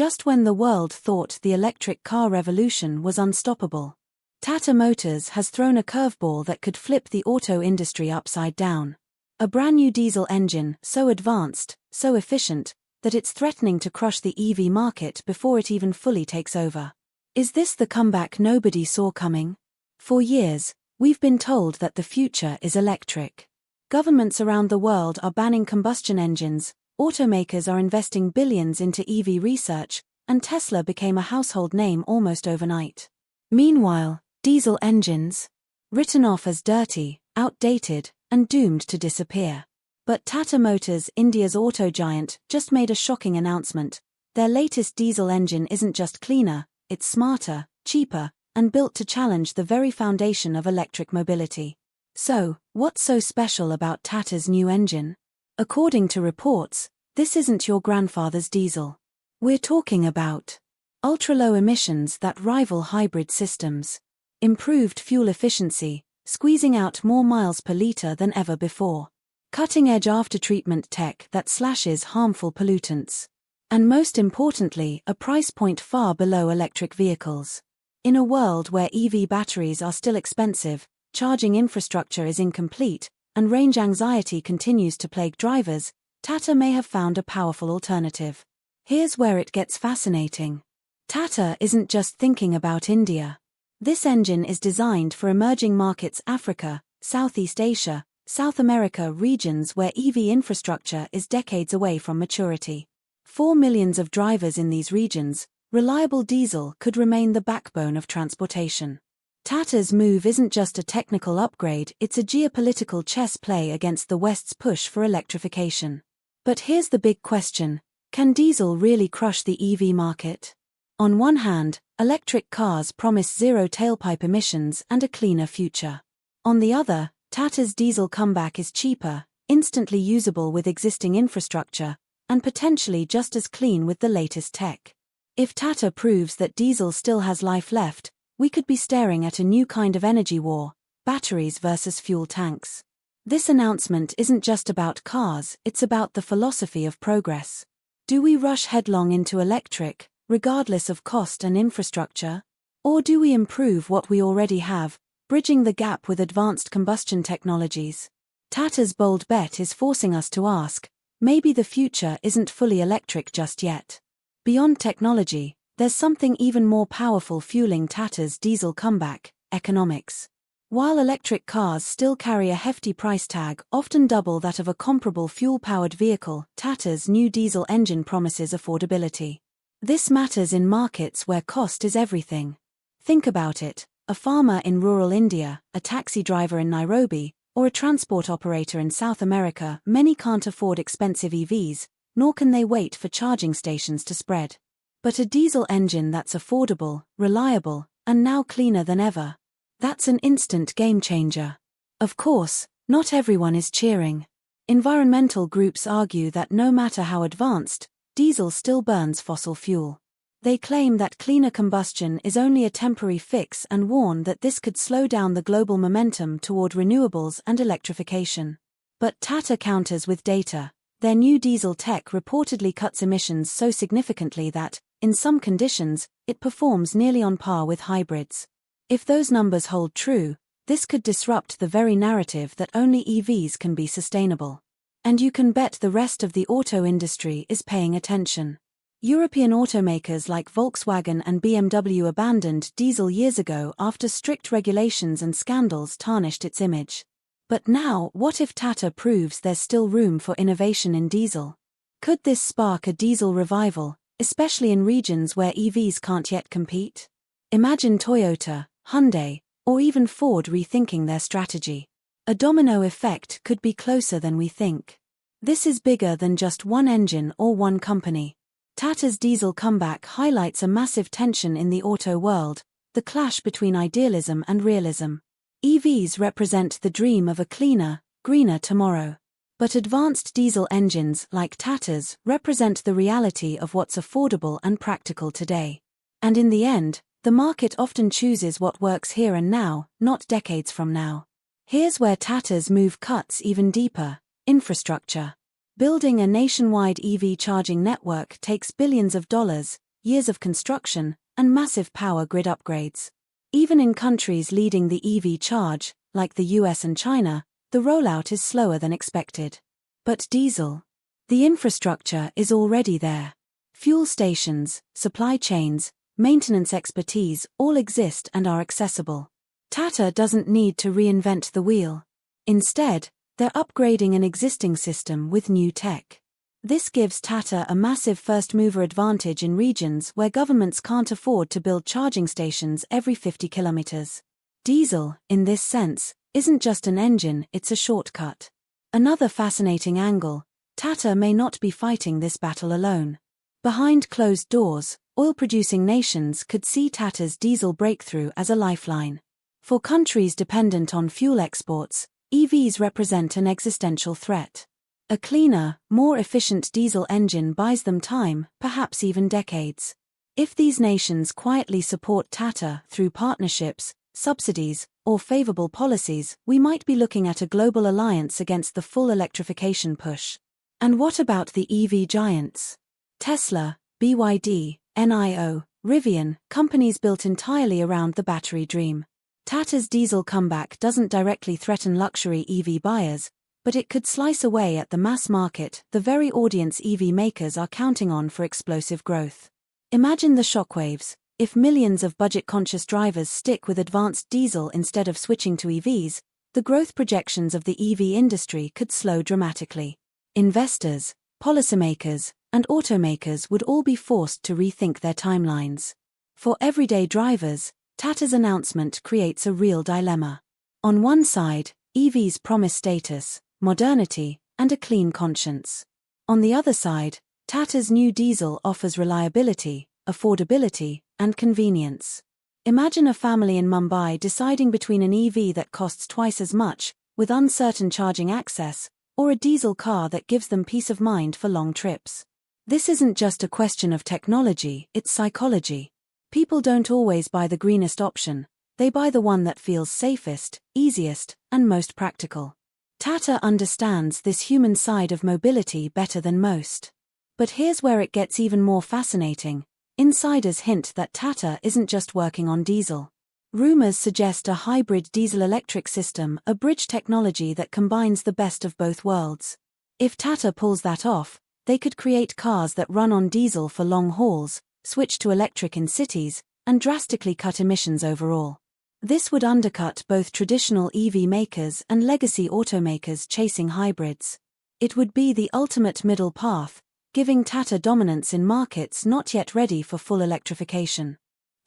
just when the world thought the electric car revolution was unstoppable. Tata Motors has thrown a curveball that could flip the auto industry upside down. A brand new diesel engine, so advanced, so efficient, that it's threatening to crush the EV market before it even fully takes over. Is this the comeback nobody saw coming? For years, we've been told that the future is electric. Governments around the world are banning combustion engines, automakers are investing billions into EV research, and Tesla became a household name almost overnight. Meanwhile, diesel engines? Written off as dirty, outdated, and doomed to disappear. But Tata Motors, India's auto giant, just made a shocking announcement. Their latest diesel engine isn't just cleaner, it's smarter, cheaper, and built to challenge the very foundation of electric mobility. So, what's so special about Tata's new engine? According to reports, this isn't your grandfather's diesel. We're talking about ultra-low emissions that rival hybrid systems, improved fuel efficiency, squeezing out more miles per liter than ever before, cutting-edge aftertreatment tech that slashes harmful pollutants, and most importantly, a price point far below electric vehicles. In a world where EV batteries are still expensive, charging infrastructure is incomplete, and range anxiety continues to plague drivers, Tata may have found a powerful alternative. Here's where it gets fascinating. Tata isn't just thinking about India. This engine is designed for emerging markets: Africa, Southeast Asia, South America, regions where EV infrastructure is decades away from maturity. For millions of drivers in these regions, reliable diesel could remain the backbone of transportation. Tata's move isn't just a technical upgrade, it's a geopolitical chess play against the West's push for electrification. But here's the big question: can diesel really crush the EV market? On one hand, electric cars promise zero tailpipe emissions and a cleaner future. On the other, Tata's diesel comeback is cheaper, instantly usable with existing infrastructure, and potentially just as clean with the latest tech. If Tata proves that diesel still has life left, we could be staring at a new kind of energy war: batteries versus fuel tanks. This announcement isn't just about cars, it's about the philosophy of progress. Do we rush headlong into electric, regardless of cost and infrastructure? Or do we improve what we already have, bridging the gap with advanced combustion technologies? Tata's bold bet is forcing us to ask, maybe the future isn't fully electric just yet. Beyond technology, there's something even more powerful fueling Tata's diesel comeback: economics. While electric cars still carry a hefty price tag, often double that of a comparable fuel-powered vehicle, Tata's new diesel engine promises affordability. This matters in markets where cost is everything. Think about it: a farmer in rural India, a taxi driver in Nairobi, or a transport operator in South America. Many can't afford expensive EVs, nor can they wait for charging stations to spread. But a diesel engine that's affordable, reliable, and now cleaner than ever, that's an instant game changer. Of course, not everyone is cheering. Environmental groups argue that no matter how advanced, diesel still burns fossil fuel. They claim that cleaner combustion is only a temporary fix and warn that this could slow down the global momentum toward renewables and electrification. But Tata counters with data. Their new diesel tech reportedly cuts emissions so significantly that, in some conditions, it performs nearly on par with hybrids. If those numbers hold true, this could disrupt the very narrative that only EVs can be sustainable. And you can bet the rest of the auto industry is paying attention. European automakers like Volkswagen and BMW abandoned diesel years ago after strict regulations and scandals tarnished its image. But now, what if Tata proves there's still room for innovation in diesel? Could this spark a diesel revival, especially in regions where EVs can't yet compete? Imagine Toyota, Hyundai, or even Ford rethinking their strategy. A domino effect could be closer than we think. This is bigger than just one engine or one company. Tata's diesel comeback highlights a massive tension in the auto world: the clash between idealism and realism. EVs represent the dream of a cleaner, greener tomorrow. But advanced diesel engines like Tata's represent the reality of what's affordable and practical today. And in the end, the market often chooses what works here and now, not decades from now. Here's where Tata's move cuts even deeper: infrastructure. Building a nationwide EV charging network takes billions of dollars, years of construction, and massive power grid upgrades. Even in countries leading the EV charge, like the US and China, the rollout is slower than expected. But diesel? The infrastructure is already there. Fuel stations, supply chains, maintenance expertise all exist and are accessible. Tata doesn't need to reinvent the wheel. Instead, they're upgrading an existing system with new tech. This gives Tata a massive first-mover advantage in regions where governments can't afford to build charging stations every 50 kilometers. Diesel, in this sense, isn't just an engine, it's a shortcut. Another fascinating angle: Tata may not be fighting this battle alone. Behind closed doors, oil-producing nations could see Tata's diesel breakthrough as a lifeline. For countries dependent on fuel exports, EVs represent an existential threat. A cleaner, more efficient diesel engine buys them time, perhaps even decades. If these nations quietly support Tata through partnerships, subsidies, or favorable policies, we might be looking at a global alliance against the full electrification push. And what about the EV giants? Tesla, BYD, NIO, Rivian, companies built entirely around the battery dream. Tata's diesel comeback doesn't directly threaten luxury EV buyers, but it could slice away at the mass market, the very audience EV makers are counting on for explosive growth. Imagine the shockwaves. If millions of budget-conscious drivers stick with advanced diesel instead of switching to EVs, the growth projections of the EV industry could slow dramatically. Investors, policymakers, and automakers would all be forced to rethink their timelines. For everyday drivers, Tata's announcement creates a real dilemma. On one side, EVs promise status, modernity, and a clean conscience. On the other side, Tata's new diesel offers reliability, affordability, and convenience. Imagine a family in Mumbai deciding between an EV that costs twice as much, with uncertain charging access, or a diesel car that gives them peace of mind for long trips. This isn't just a question of technology, it's psychology. People don't always buy the greenest option, they buy the one that feels safest, easiest, and most practical. Tata understands this human side of mobility better than most. But here's where it gets even more fascinating. Insiders hint that Tata isn't just working on diesel. Rumors suggest a hybrid diesel-electric system, a bridge technology that combines the best of both worlds. If Tata pulls that off, they could create cars that run on diesel for long hauls, switch to electric in cities, and drastically cut emissions overall. This would undercut both traditional EV makers and legacy automakers chasing hybrids. It would be the ultimate middle path, giving Tata dominance in markets not yet ready for full electrification.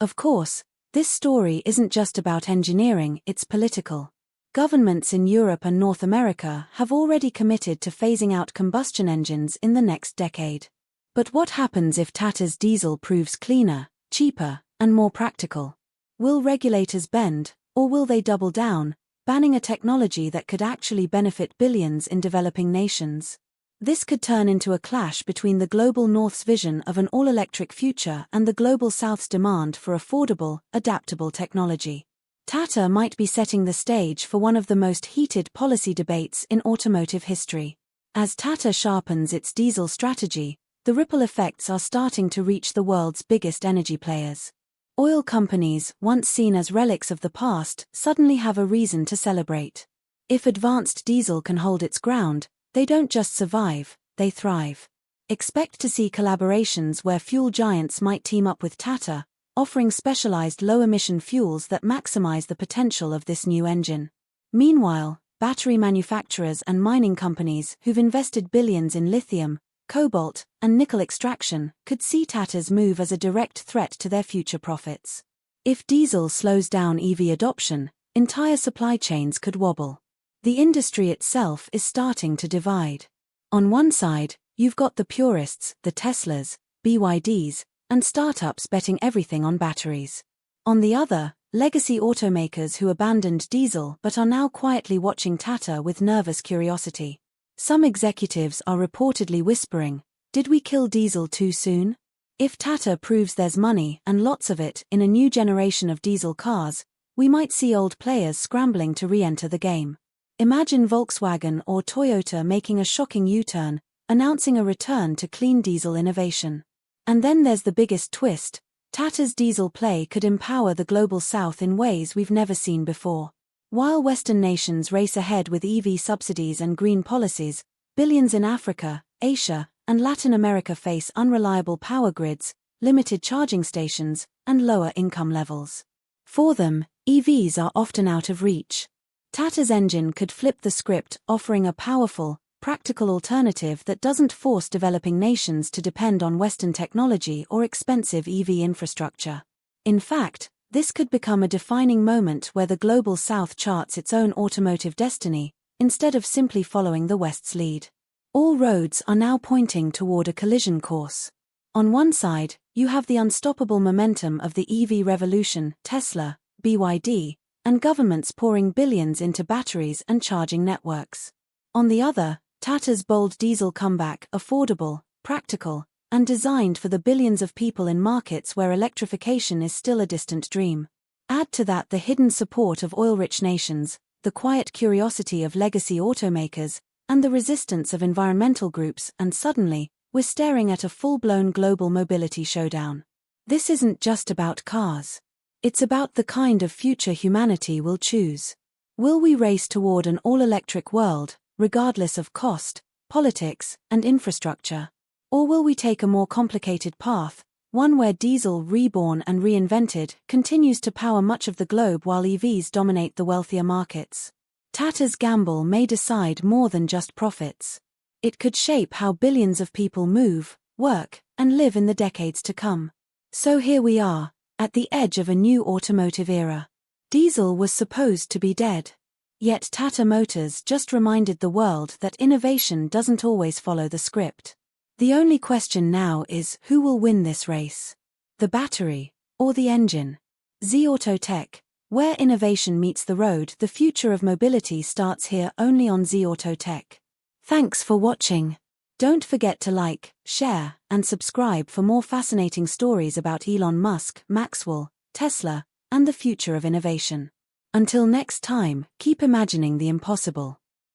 Of course, this story isn't just about engineering, it's political. Governments in Europe and North America have already committed to phasing out combustion engines in the next decade. But what happens if Tata's diesel proves cleaner, cheaper, and more practical? Will regulators bend, or will they double down, banning a technology that could actually benefit billions in developing nations? This could turn into a clash between the global North's vision of an all-electric future and the global South's demand for affordable, adaptable technology. Tata might be setting the stage for one of the most heated policy debates in automotive history. As Tata sharpens its diesel strategy, the ripple effects are starting to reach the world's biggest energy players. Oil companies, once seen as relics of the past, suddenly have a reason to celebrate. If advanced diesel can hold its ground, they don't just survive, they thrive. Expect to see collaborations where fuel giants might team up with Tata, offering specialized low-emission fuels that maximize the potential of this new engine. Meanwhile, battery manufacturers and mining companies who've invested billions in lithium, cobalt, and nickel extraction could see Tata's move as a direct threat to their future profits. If diesel slows down EV adoption, entire supply chains could wobble. The industry itself is starting to divide. On one side, you've got the purists, the Teslas, BYDs, and startups betting everything on batteries. On the other, legacy automakers who abandoned diesel but are now quietly watching Tata with nervous curiosity. Some executives are reportedly whispering, "Did we kill diesel too soon?" If Tata proves there's money, and lots of it, in a new generation of diesel cars, we might see old players scrambling to re-enter the game. Imagine Volkswagen or Toyota making a shocking U-turn, announcing a return to clean diesel innovation. And then there's the biggest twist: Tata's diesel play could empower the global south in ways we've never seen before. While Western nations race ahead with EV subsidies and green policies, billions in Africa, Asia, and Latin America face unreliable power grids, limited charging stations, and lower income levels. For them, EVs are often out of reach. Tata's engine could flip the script, offering a powerful, practical alternative that doesn't force developing nations to depend on Western technology or expensive EV infrastructure. In fact, this could become a defining moment where the global south charts its own automotive destiny, instead of simply following the West's lead. All roads are now pointing toward a collision course. On one side, you have the unstoppable momentum of the EV revolution, Tesla, BYD, and governments pouring billions into batteries and charging networks. On the other, Tata's bold diesel comeback, affordable, practical, and designed for the billions of people in markets where electrification is still a distant dream. Add to that the hidden support of oil-rich nations, the quiet curiosity of legacy automakers, and the resistance of environmental groups, and suddenly, we're staring at a full-blown global mobility showdown. This isn't just about cars. It's about the kind of future humanity will choose. Will we race toward an all-electric world, regardless of cost, politics, and infrastructure? Or will we take a more complicated path, one where diesel, reborn and reinvented, continues to power much of the globe while EVs dominate the wealthier markets? Tata's gamble may decide more than just profits. It could shape how billions of people move, work, and live in the decades to come. So here we are, at the edge of a new automotive era. Diesel was supposed to be dead. Yet Tata Motors just reminded the world that innovation doesn't always follow the script. The only question now is, who will win this race? The battery, or the engine? Z-Auto-Tech, where innovation meets the road. The future of mobility starts here, only on Z-Auto-Tech. Thanks for watching. Don't forget to like, share, and subscribe for more fascinating stories about Elon Musk, Maxwell, Tesla, and the future of innovation. Until next time, keep imagining the impossible.